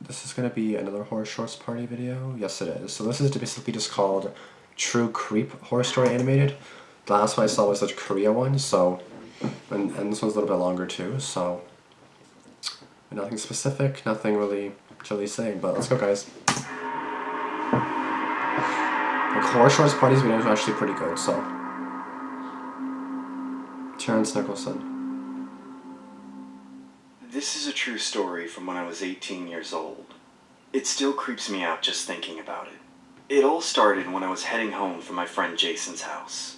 This is gonna be another horror shorts party video. Yes, it is. So this is basically just called True Creep Horror Story Animated. The last one I saw was the Korea one, so and this one's a little bit longer too. So nothing specific, nothing really to really say. But let's go, guys. Like horror shorts parties videos are actually pretty good. So Terrence Nicholson. This is a true story from when I was 18 years old. It still creeps me out just thinking about it. It all started when I was heading home from my friend Jason's house.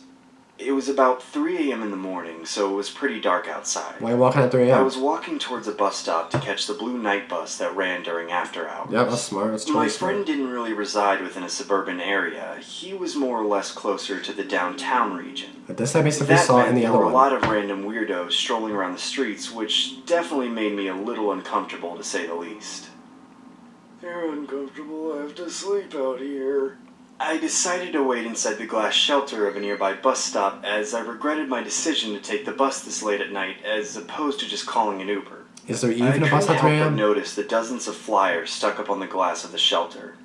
It was about 3 a.m. in the morning, so it was pretty dark outside. Why are you walking at 3 a.m.? I was walking towards a bus stop to catch the blue night bus that ran during after hours. Yeah, that's smart. That's totally smart. My friend didn't really reside within a suburban area. He was more or less closer to the downtown region. But this I basically saw in the other one. There were a lot of random weirdos strolling around the streets, which definitely made me a little uncomfortable, to say the least. They're uncomfortable. I have to sleep out here. I decided to wait inside the glass shelter of a nearby bus stop, as I regretted my decision to take the bus this late at night, as opposed to just calling an Uber. Is there even a bus at 3 a.m.? I couldn't help but notice the dozens of flyers stuck up on the glass of the shelter.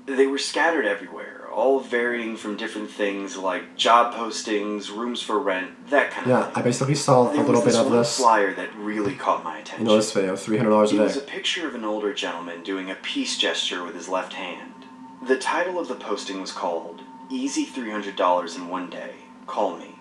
They were scattered everywhere, all varying from different things like job postings, rooms for rent, that kind of thing. Yeah, I basically saw a little bit of this. There was this one flyer that really caught my attention. You know this video, $300 a day. It was a picture of an older gentleman doing a peace gesture with his left hand. The title of the posting was called, Easy $300 in One Day, Call Me.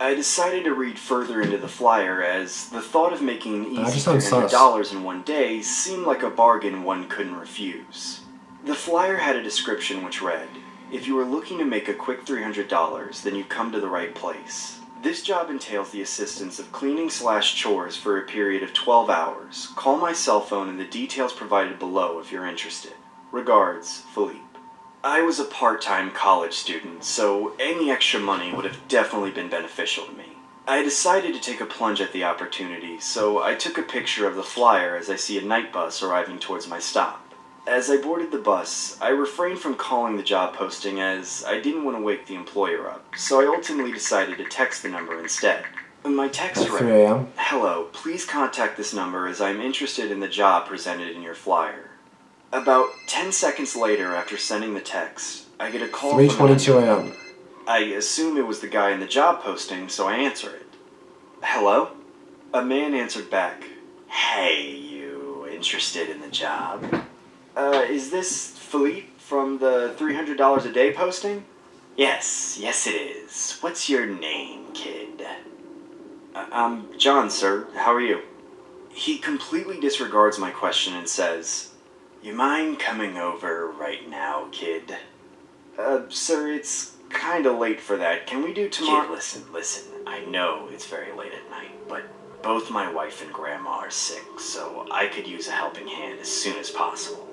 I decided to read further into the flyer, as the thought of making an easy $300 in one day seemed like a bargain one couldn't refuse. The flyer had a description which read, if you are looking to make a quick $300, then you've come to the right place. This job entails the assistance of cleaning/chores for a period of 12 hours. Call my cell phone and the details provided below if you're interested. Regards, Philippe. I was a part-time college student, so any extra money would have definitely been beneficial to me. I decided to take a plunge at the opportunity, so I took a picture of the flyer as I see a night bus arriving towards my stop. As I boarded the bus, I refrained from calling the job posting as I didn't want to wake the employer up, so I ultimately decided to text the number instead. My text read, hello, please contact this number as I am interested in the job presented in your flyer. About 10 seconds later after sending the text, I get a call from 3:22 a.m. I assume it was the guy in the job posting, so I answer it. Hello? A man answered back, hey, you interested in the job? Is this Philippe from the $300 a day posting? Yes it is. What's your name, kid? I'm John, sir. How are you? He completely disregards my question and says, you mind coming over right now, kid? Sir, it's kinda late for that. Can we do tomorrow? Kid, listen. I know it's very late at night, but both my wife and grandma are sick, so I could use a helping hand as soon as possible.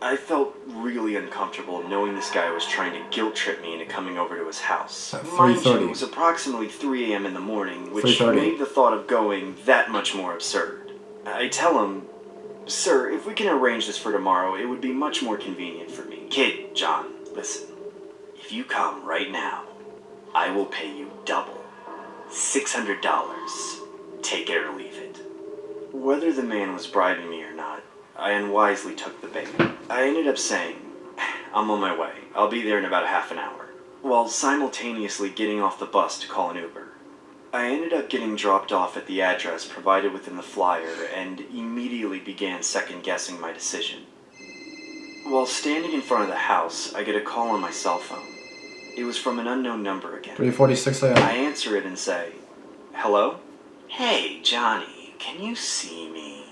I felt really uncomfortable knowing this guy was trying to guilt trip me into coming over to his house. Mind you, it was approximately 3 a.m. in the morning, which made the thought of going that much more absurd. I tell him, sir, if we can arrange this for tomorrow, it would be much more convenient for me. Kid, John, listen. If you come right now, I will pay you double. $600. Take it or leave it. Whether the man was bribing me or not, I unwisely took the bait. I ended up saying, I'm on my way. I'll be there in about half an hour, while simultaneously getting off the bus to call an Uber. I ended up getting dropped off at the address provided within the flyer and immediately began second-guessing my decision. While standing in front of the house, I get a call on my cell phone. It was from an unknown number again. 3:46 a.m. I answer it and say, hello? Hey, Johnny, can you see me?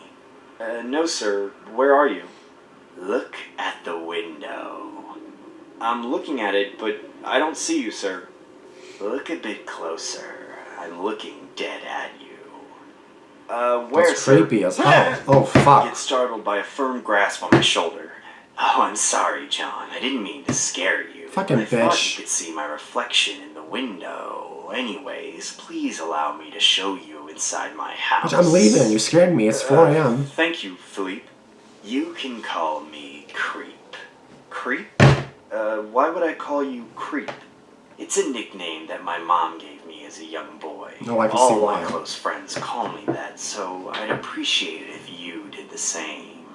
No, sir. Where are you? Look at the window. I'm looking at it, but I don't see you, sir. Look a bit closer. I'm looking dead at you. Where, That's creepy as hell. Oh, fuck. I get startled by a firm grasp on my shoulder. Oh, I'm sorry, John. I didn't mean to scare you. Fucking bitch. I thought you could see my reflection in the window. Anyways, please allow me to show you inside my house. I'm leaving. You scared me. It's 4 a.m. Thank you, Philippe. You can call me Creep. Creep? Why would I call you Creep? It's a nickname that my mom gave me as a young boy. Oh, I can see why. All my close friends call me that, so I'd appreciate it if you did the same.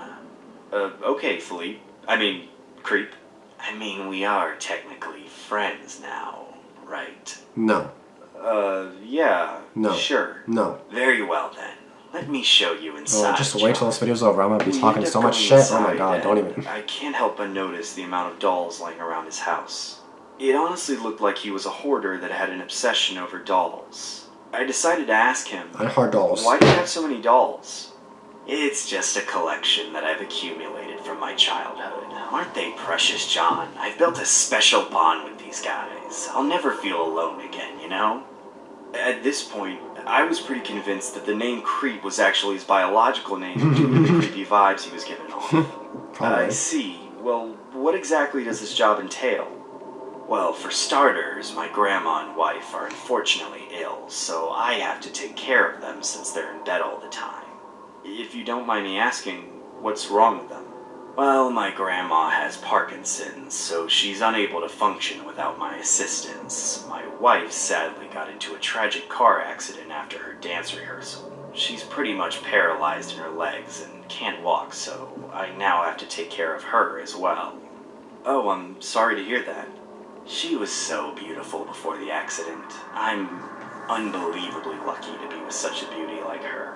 Okay, Philippe. Creep. We are technically friends now, right? No. Yeah. No. Sure. No. Very well then. Let me show you inside. Oh, just wait till this video's over. I'm gonna be We talking end up so much going shit. Oh my inside, god, don't and even. I can't help but notice the amount of dolls laying around his house. It honestly looked like he was a hoarder that had an obsession over dolls. I decided to ask him, I hard dolls. why do you have so many dolls? It's just a collection that I've accumulated from my childhood. Aren't they precious, John? I've built a special bond with these guys. I'll never feel alone again, you know? At this point, I was pretty convinced that the name Creep was actually his biological name due to the creepy vibes he was giving off. Probably. I see. Well, what exactly does this job entail? Well, for starters, my grandma and wife are unfortunately ill, so I have to take care of them since they're in bed all the time. If you don't mind me asking, what's wrong with them? Well, my grandma has Parkinson's, so she's unable to function without my assistance. My wife sadly got into a tragic car accident after her dance rehearsal. She's pretty much paralyzed in her legs and can't walk, so I now have to take care of her as well. Oh, I'm sorry to hear that. She was so beautiful before the accident. I'm unbelievably lucky to be with such a beauty like her.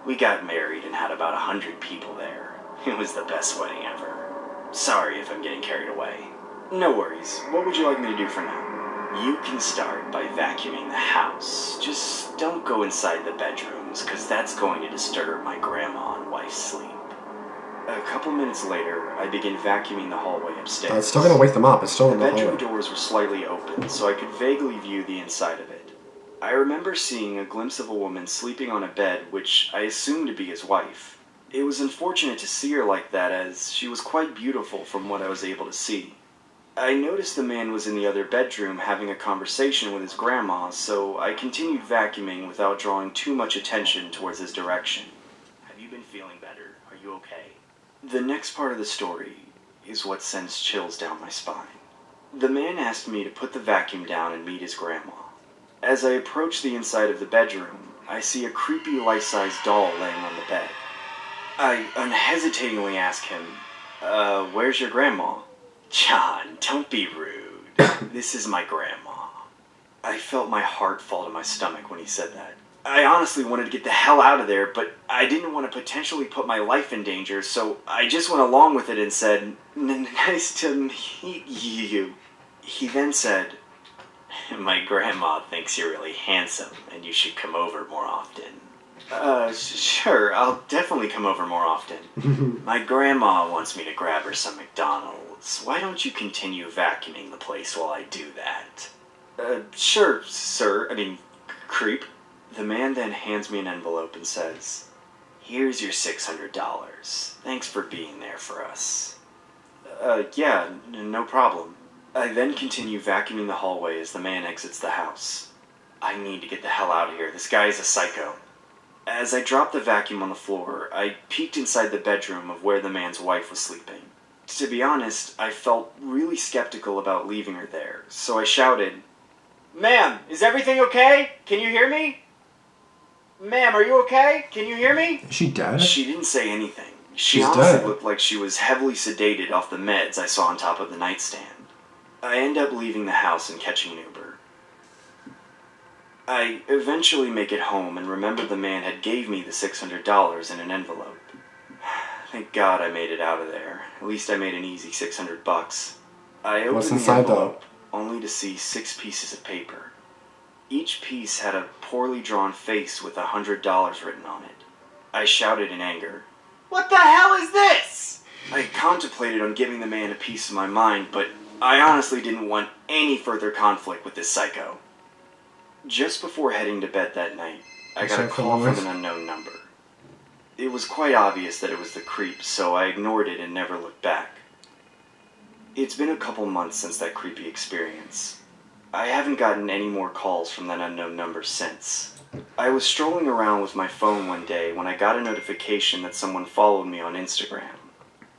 We got married and had about 100 people there. It was the best wedding ever. Sorry if I'm getting carried away. No worries. What would you like me to do for now? You can start by vacuuming the house. Just don't go inside the bedrooms, because that's going to disturb my grandma and wife's sleep. A couple minutes later, I begin vacuuming the hallway upstairs. It's still gonna wake them up. It's still in The the bedroom hallway. doors were slightly open, so I could vaguely view the inside of it. I remember seeing a glimpse of a woman sleeping on a bed, which I assumed to be his wife. It was unfortunate to see her like that, as she was quite beautiful from what I was able to see. I noticed the man was in the other bedroom having a conversation with his grandma, so I continued vacuuming without drawing too much attention towards his direction. Have you been feeling better? Are you okay? The next part of the story is what sends chills down my spine. The man asked me to put the vacuum down and meet his grandma. As I approach the inside of the bedroom, I see a creepy life-size doll laying on the bed. I unhesitatingly ask him, where's your grandma? John, don't be rude. This is my grandma. I felt my heart fall to my stomach when he said that. I honestly wanted to get the hell out of there, but I didn't want to potentially put my life in danger, so I just went along with it and said, nice to meet you. He then said, my grandma thinks you're really handsome, and you should come over more often. Sure, I'll definitely come over more often. My grandma wants me to grab her some McDonald's. Why don't you continue vacuuming the place while I do that? Sure, sir. Creep. The man then hands me an envelope and says, here's your $600. Thanks for being there for us. Yeah, no problem. I then continue vacuuming the hallway as the man exits the house. I need to get the hell out of here. This guy is a psycho. As I dropped the vacuum on the floor, I peeked inside the bedroom of where the man's wife was sleeping. To be honest, I felt really skeptical about leaving her there, so I shouted, Ma'am, is everything okay? Can you hear me? Ma'am, are you okay? Can you hear me? Is she dead? She didn't say anything. She She's honestly dead. looked like she was heavily sedated off the meds I saw on top of the nightstand. I end up leaving the house and catching an Uber. I eventually make it home and remember the man had gave me the $600 in an envelope. Thank God I made it out of there. At least I made an easy $600. I opened What's the inside, envelope only to see 6 pieces of paper. Each piece had a poorly drawn face with $100 written on it. I shouted in anger, What the hell is this? I contemplated on giving the man a piece of my mind, but I honestly didn't want any further conflict with this psycho. Just before heading to bed that night, I got a call from an unknown number. It was quite obvious that it was the creep, so I ignored it and never looked back. It's been a couple months since that creepy experience. I haven't gotten any more calls from that unknown number since. I was strolling around with my phone one day when I got a notification that someone followed me on Instagram.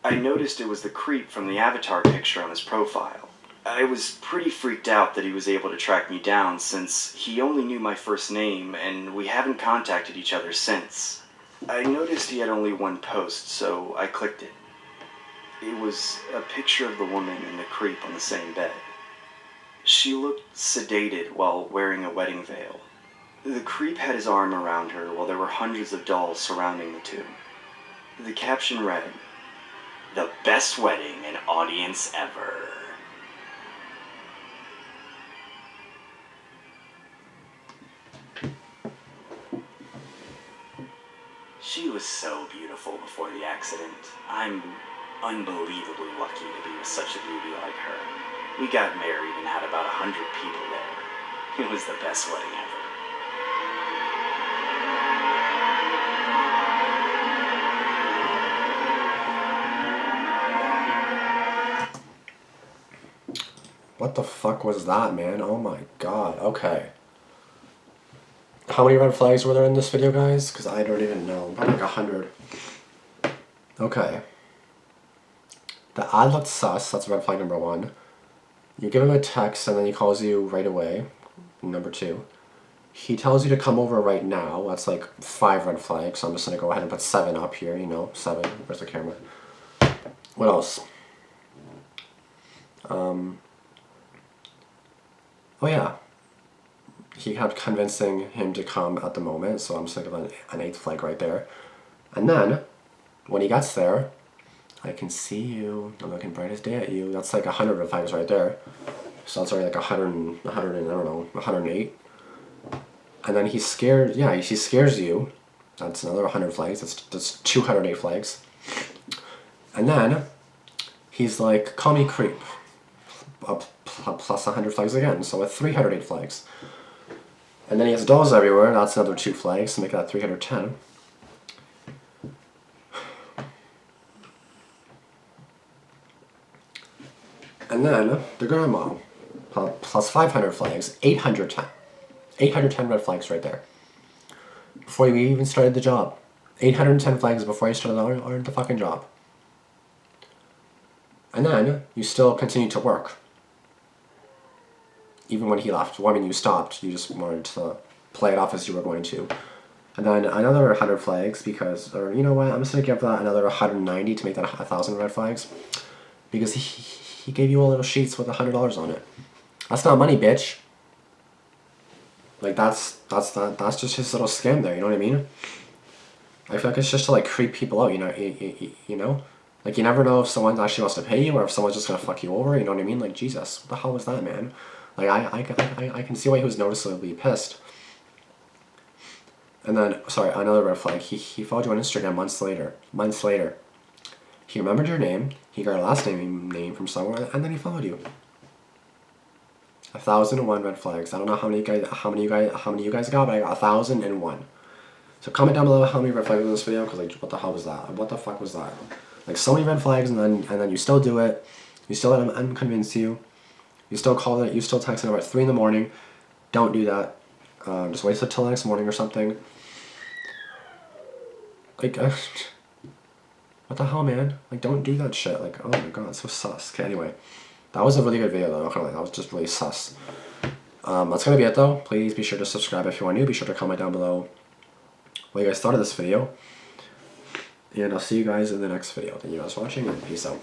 I noticed it was the creep from the avatar picture on his profile. I was pretty freaked out that he was able to track me down since he only knew my first name and we haven't contacted each other since. I noticed he had only one post, so I clicked it. It was a picture of the woman and the creep on the same bed. She looked sedated while wearing a wedding veil. The creep had his arm around her while there were hundreds of dolls surrounding the two. The caption read, "The best wedding an audience ever." She was so beautiful before the accident. I'm unbelievably lucky to be with such a beauty like her. We got married and had about 100 people there. It was the best wedding ever. What the fuck was that, man? Oh my god. Okay. How many red flags were there in this video, guys? Because I don't even know. About like 100. Okay. The ad looked sus. That's red flag number 1. You give him a text and then he calls you right away. Number 2. He tells you to come over right now. That's like 5 red flags. So I'm just going to go ahead and put 7 up here. 7. Where's the camera? What else? Oh yeah. He kept convincing him to come at the moment, so I'm just going to give an 8th flag right there. And then, when he gets there, I can see you. I'm looking bright as day at you. That's like 100 red flags right there. So that's already like 100 I don't know, 108. And then he's scared. Yeah, he scares you. That's another 100 flags. That's 208 flags. And then he's like, call me creep. Plus 100 flags again. So with 308 flags. And then he has dolls everywhere. That's another 2 flags to make that 310. And then the grandma. Plus 500 flags. 810. 810 red flags right there. Before you even started the job. 810 flags before you started on the fucking job. And then you still continue to work. Even when he left. Well, I mean, you stopped. You just wanted to play it off as you were going to. And then another 100 flags because, or you know what, I'm just going to give that another 190 to make that 1,000 red flags. Because he gave you all little sheets with $100 on it. That's not money, bitch. Like, that's just his little scam there, you know what I mean? I feel like it's just to, like, creep people out, you know? Like, you never know if someone actually wants to pay you or if someone's just going to fuck you over, you know what I mean? Like, Jesus, what the hell was that, man? Like, I can see why he was noticeably pissed. And then, sorry, another red flag. He followed you on Instagram months later. He remembered your name. He got your last name from somewhere, and then he followed you. 1,001 red flags. I don't know how many you guys got, but I got 1,001. So comment down below how many red flags in this video, because like, what the hell was that? What the fuck was that? Like, so many red flags, and then you still do it. You still let him unconvince you. You still call it. You still text him at 3 in the morning. Don't do that. Just wait until the next morning or something. Like, what the hell, man? Like, don't do that shit. Like, oh my god, it's so sus. Okay, anyway. That was a really good video, though. Not gonna lie, that was just really sus. That's gonna be it, though. Please be sure to subscribe if you are new. Be sure to comment down below what you guys thought of this video. And I'll see you guys in the next video. Thank you guys for watching, and peace out.